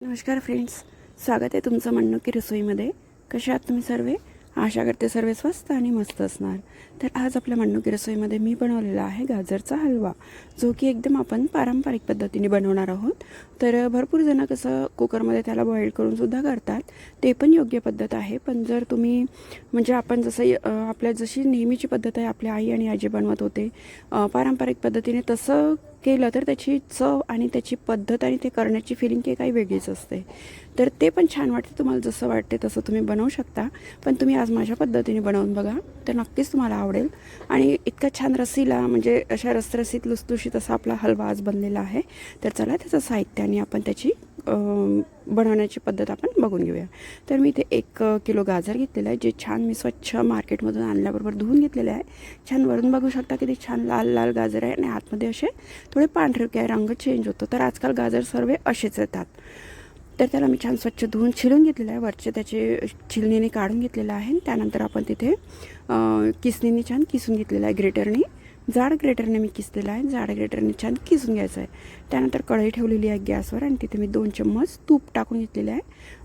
नमस्कार फ्रेंड्स, स्वागत आहे तुमचं मनोकी रसोईमध्ये. कशा आहात तुम्ही सर्व? आशा करते सर्व स्वस्त आणि मस्त असणार. तर आज आपल्या मनोकी रसोईमध्ये मी बनवलेला आहे गाजरचा हलवा, जो की एकदम आपण पारंपरिक पद्धतीने बनवणार आहोत. तर भरपूर जण कसं कुकरमध्ये त्याला बॉईल करून सुद्धा करतात, ते पण योग्य पद्धत आहे. पण जर तुम्ही म्हणजे आपण जसं आपल्या जशी नेहमीची पद्धत आहे, आपल्या आई आणि आजी बनवत होते पारंपरिक पद्धतीने, तसं केलं तर त्याची चव आणि त्याची पद्धत आणि ते करण्याची फिलिंग काही वेगळीच असते. तर ते पण छान वाटते. तुम्हाला जसं वाटते तसं तुम्ही बनवू शकता, पण तुम्ही आज माझ्या पद्धतीने बनवून बघा, तर नक्कीच तुम्हाला आवडेल. आणि इतका छान रसीला म्हणजे अशा रसरसीत लुसलुशीत असा आपला हलवा आज बनलेला आहे. तर चला त्याचं साहित्य आणि आपण त्याची बनवण्याची पद्धत आपण बघून घेऊया. तर मी इथे 1 किलो गाजर घेतलेलं आहे, जे छान मी स्वच्छ मार्केटमधून आणल्याबरोबर धुवून घेतलेले आहे. छान वरून बघू शकता किती छान लाल लाल गाजर आहे आणि आतमध्ये असे थोडे पांढरे काय रंग चेंज होतो. तर आजकाल गाजर सर्व असेच येतात. तर त्याला मी छान स्वच्छ धुवून छिलून घेतलेलं आहे, वरचे त्याचे छिलणीने काढून घेतलेलं आहे. त्यानंतर आपण तिथे किसणीने छान किसून घेतलेलं आहे, ग्रेटरने, जाड ग्रेटरने मी किसलेलं आहे. जाड ग्रेटरने छान किसून घ्यायचं आहे. त्यानंतर कढई ठेवलेली आहे गॅसवर आणि तिथे मी 2 चम्मच तूप टाकून घेतलेले आहे.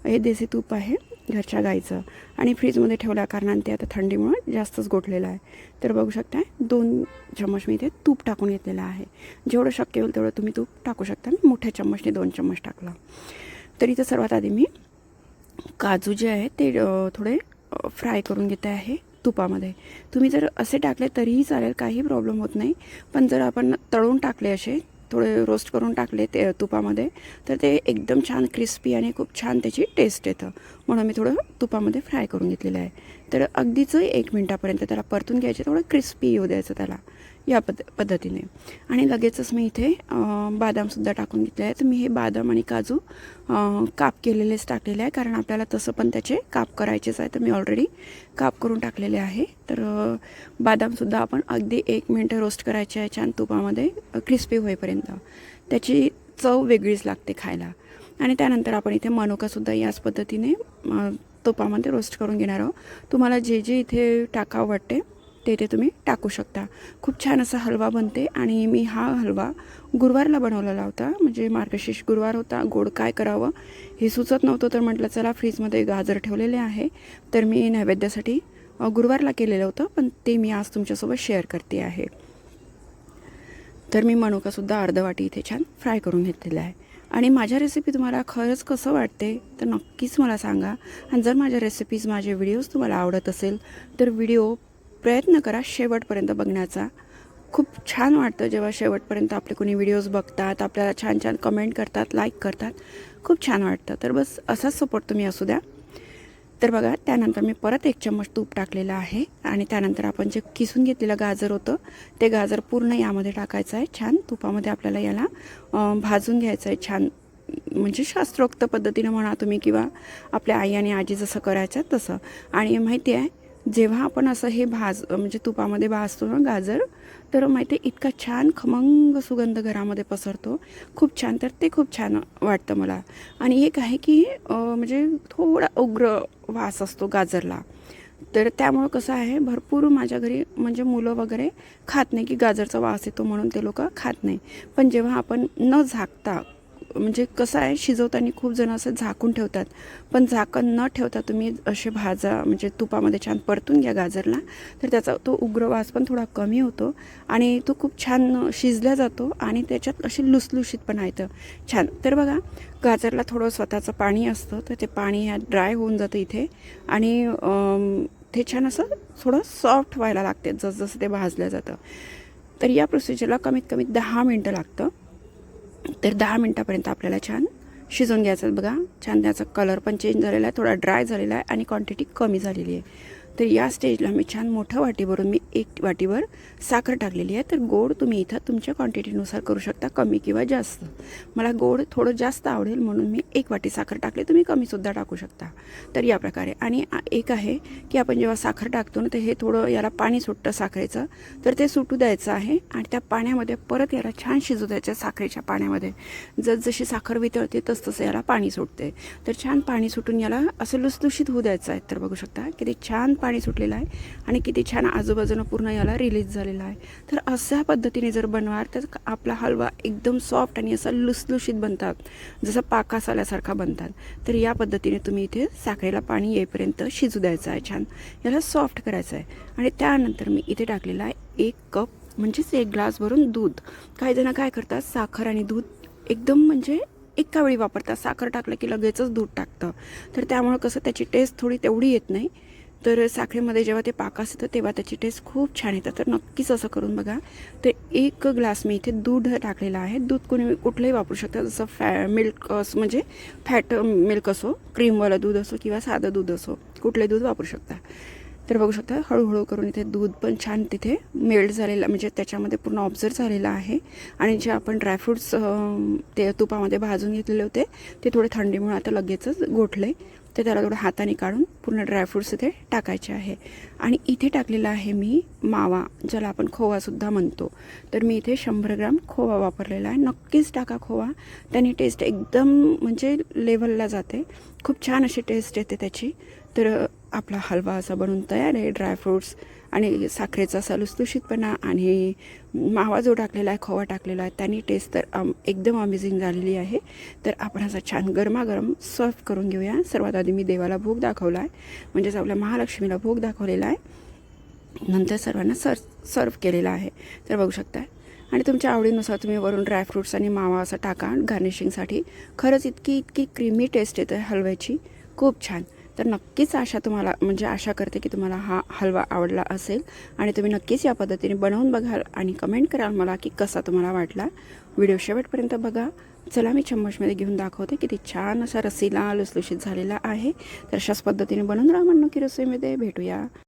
हे देसी तूप आहे, घरच्या गाईचं, आणि फ्रीजमध्ये ठेवल्या कारणाने ते आता थंडीमुळे जास्तच गोठलेलं आहे. तर बघू शकता 2 चम्मच मी इथे तूप टाकून घेतलेलं आहे. जेवढं शक्य होईल तेवढं तुम्ही तूप टाकू शकता. मी मोठ्या चम्मचने 2 चम्मच टाकला. तर इथं सर्वात आधी मी काजू जे आहे ते थोडे फ्राय करून घेते आहे तुपामध्ये. तुम्ही जर असे टाकले तरीही चालेल, काही प्रॉब्लेम होत नाही. पण जर आपण तळून टाकले, असे थोडे रोस्ट करून टाकले ते तुपामध्ये, तर ते एकदम छान क्रिस्पी आणि खूप छान त्याची टेस्ट येतं. म्हणून मी थोडं तुपामध्ये फ्राय करून घेतलेलं आहे. तर अगदीच 1 मिनटापर्यंत त्याला परतून घ्यायचे, थोडं क्रिस्पी येऊ द्यायचं त्याला, या पद्धतीने. आणि लगेचच मी इथे बदामसुद्धा टाकून घेतले आहे. तर मी हे बदाम आणि काजू काप केलेलेच टाकलेले आहे, कारण आपल्याला तसं पण त्याचे काप करायचेच आहे. तर मी ऑलरेडी काप करून टाकलेले आहे. तर बदामसुद्धा आपण अगदी 1 मिनटं रोस्ट करायचे आहे छान तुपामध्ये, क्रिस्पी होईपर्यंत. त्याची चव वेगळीच लागते खायला. आणि त्यानंतर आपण इथे मनुकासुद्धा याच पद्धतीने तुपामध्ये रोस्ट करून घेणार आहोत. तुम्हाला जे जे इथे टाकावं वाटते ते तुम्ही टाकू शकता. खूप छान असा हलवा बनते. आणि मी हा हलवा गुरुवारला बनवलेला होता, म्हणजे मार्गशीर्ष गुरुवार होता. गोड काय करावं हे सुचत नव्हतं, तर म्हटलं चला फ्रीजमध्ये गाजर ठेवलेले आहे, तर मी नैवेद्यासाठी गुरुवारला केलेलं होतं, पण ते मी आज तुमच्यासोबत शेअर करते आहे. तर मी मनुकासुद्धा अर्ध वाटी इथे छान फ्राय करून घेतलेला आहे. आणि माझ्या रेसिपी तुम्हाला खरंच कसं वाटते तर नक्कीच मला सांगा. आणि जर माझ्या रेसिपीज, माझे व्हिडिओज तुम्हाला आवडत असेल तर व्हिडिओ प्रयत्न करा शेवटपर्यंत बघण्याचा. खूप छान वाटतं जेव्हा शेवटपर्यंत आपले कोणी व्हिडिओज बघतात, आपल्याला छान छान कमेंट करतात, लाईक करतात, खूप छान वाटतं. तर बस असाच सपोर्ट तुम्ही असू द्या. तर बघा, त्यानंतर मी परत 1 चम्मच तूप टाकलेलं आहे. आणि त्यानंतर आपण जे किसून घेतलेलं गाजर होतं ते गाजर पूर्ण यामध्ये टाकायचं आहे. छान तुपामध्ये आपल्याला याला भाजून घ्यायचं आहे छान, म्हणजे शास्त्रोक्त पद्धतीनं म्हणा तुम्ही, किंवा आपल्या आई आणि आजी जसं करायचं तसं. आणि माहिती आहे, जेव्हा आपण असं हे म्हणजे तुपामध्ये भाजतो ना गाजर, तर माहिती आहे इतका छान खमंग सुगंध घरामध्ये पसरतो, खूप छान. तर ते खूप छान वाटतं मला. आणि एक आहे की म्हणजे थोडा उग्र वास असतो गाजरला, तर त्यामुळं कसं आहे, भरपूर माझ्या घरी म्हणजे मुलं वगैरे खात नाही, की गाजरचा वास येतो म्हणून ते लोक खात नाही. पण जेव्हा आपण न झाकता, म्हणजे कसं आहे, शिजवताना खूप जण असं झाकून ठेवतात, पण झाकण न ठेवता तुम्ही असे भाजा, म्हणजे तुपामध्ये छान परतून घ्या गाजरला, तर त्याचा तो उग्र वास पण थोडा कमी होतो आणि तो खूप छान शिजला जातो आणि त्याच्यात असे लुसलुशीतपणा येतं छान. तर बघा, गाजरला थोडं स्वतःचं पाणी असतं, तर ते पाणी ह्यात ड्राय होऊन जातं इथे. आणि ते छान असं थोडं सॉफ्ट व्हायला लागते जसं ते भाजलं जातं. तर या प्रोसिजरला कमीत कमी 10 मिनटं लागतं. तर 10 मिनटापर्यंत आपल्याला छान शिजवून घ्यायचं आहे. बघा, छान त्याचा कलर पण चेंज झालेला आहे, थोडा ड्राय झालेला आहे आणि क्वांटिटी कमी झालेली आहे. तर या स्टेजला मी छान मोठं वाटीभरून मी 1 वाटीवर साखर टाकलेली आहे. तर गोड तुम्ही इथं तुमच्या क्वांटिटीनुसार करू शकता, कमी किंवा जास्त. मला गोड थोडं जास्त आवडेल म्हणून मी 1 वाटी साखर टाकली, तुम्ही कमीसुद्धा टाकू शकता. तर या प्रकारे. आणि एक आहे की आपण जेव्हा साखर टाकतो ना, तर हे थोडं याला पाणी सुटतं साखरेचं, तर ते सुटू द्यायचं आहे. आणि त्या पाण्यामध्ये परत याला छान शिजू द्यायचं, साखरेच्या पाण्यामध्ये. जसजशी साखर वितळते तसतसं याला पाणी सुटते. तर छान पाणी सुटून याला असं लुसलुशीत होऊ द्यायचं आहे. तर बघू शकता किती छान पाणी सुटलेलं आहे आणि किती छान आजूबाजूनं पूर्ण याला रिलीज झालेला आहे. तर अशा पद्धतीने जर बनवाल तर आपला हलवा एकदम सॉफ्ट आणि असा लुसलुशीत बनतात, जसं पाकास आल्यासारखा बनतात. तर या पद्धतीने तुम्ही इथे साखरेला पाणी येईपर्यंत शिजू द्यायचं आहे, छान याला सॉफ्ट करायचं आहे. आणि त्यानंतर मी इथे टाकलेला आहे 1 कप म्हणजेच 1 ग्लास भरून दूध. काही जण काय करतात, साखर आणि दूध एकदम म्हणजे एका वेळी वापरतात. साखर टाकलं की लगेचच दूध टाकतं, तर त्यामुळं कसं त्याची टेस्ट थोडी तेवढी येत नाही. तर साखरेमध्ये जेव्हा ते पाकास येतं तेव्हा त्याची टेस्ट खूप छान येतं. तर नक्कीच असं करून बघा. तर 1 ग्लास मी इथे दूध टाकलेलं आहे. दूध कोणी कुठलंही वापरू शकता, जसं मिल्क असं म्हणजे फॅट मिल्क असो, क्रीमवालं दूध असो किंवा साधं दूध असो, कुठले दूध वापरू शकता. तर बघू शकता हळूहळू करून इथे दूध पण छान तिथे मेल्ट झालेलं म्हणजे त्याच्यामध्ये पूर्ण ऑब्झर्व झालेलं आहे. आणि जे आपण ड्रायफ्रूट्स ते तुपामध्ये भाजून घेतलेले होते ते थोडे थंडीमुळे आता लगेचच गोठले. तर त्याला थोडं हाताने काढून पूर्ण ड्रायफ्रूट्स इथे टाकायचे आहे. आणि इथे टाकलेला आहे मी मावा, ज्याला आपण खोवासुद्धा म्हणतो. तर मी इथे 100 ग्राम खोवा वापरलेला आहे. नक्कीच टाका खोवा, त्याने टेस्ट एकदम म्हणजे लेवलला जाते, खूप छान अशी टेस्ट येते त्याची. तर आपला हलवा असा बनून तयार आहे. ड्रायफ्रूट्स आणि साखरेचा असा लुसलुशीतपणा आणि मावा जो टाकलेला आहे, खोवा टाकलेला आहे, त्याने टेस्ट तर एकदम अमेझिंग झालेली आहे. तर आपण असा छान गरमागरम सर्व करून घेऊया. सर्वात आधी मी देवाला भोग दाखवला आहे, म्हणजेच आपल्या महालक्ष्मीला भोग दाखवलेला आहे. नंतर सर्वांना सर्व केलेला आहे. तर बघू शकता. आणि तुमच्या आवडीनुसार तुम्ही वरून ड्रायफ्रूट्स आणि मावा असं टाका गार्निशिंगसाठी. खरंच इतकी क्रीमी टेस्ट येते हलव्याची, खूप छान. तर नक्कीच आशा करते की तुम्हाला हा हलवा आवडला असेल आणि तुम्ही नक्कीच या पद्धतीने बनवून बघाल आणि कमेंट कराल मला की कसा तुम्हाला वाटला. व्हिडिओ शेवटपर्यंत बघा. चला मी चम्मचमध्ये घेऊन दाखवते. किती छान असा रसीला लुसलुशीत झालेला आहे. तर अशाच पद्धतीने बनवून राहा. म्हणून की रसोईमध्ये भेटूया.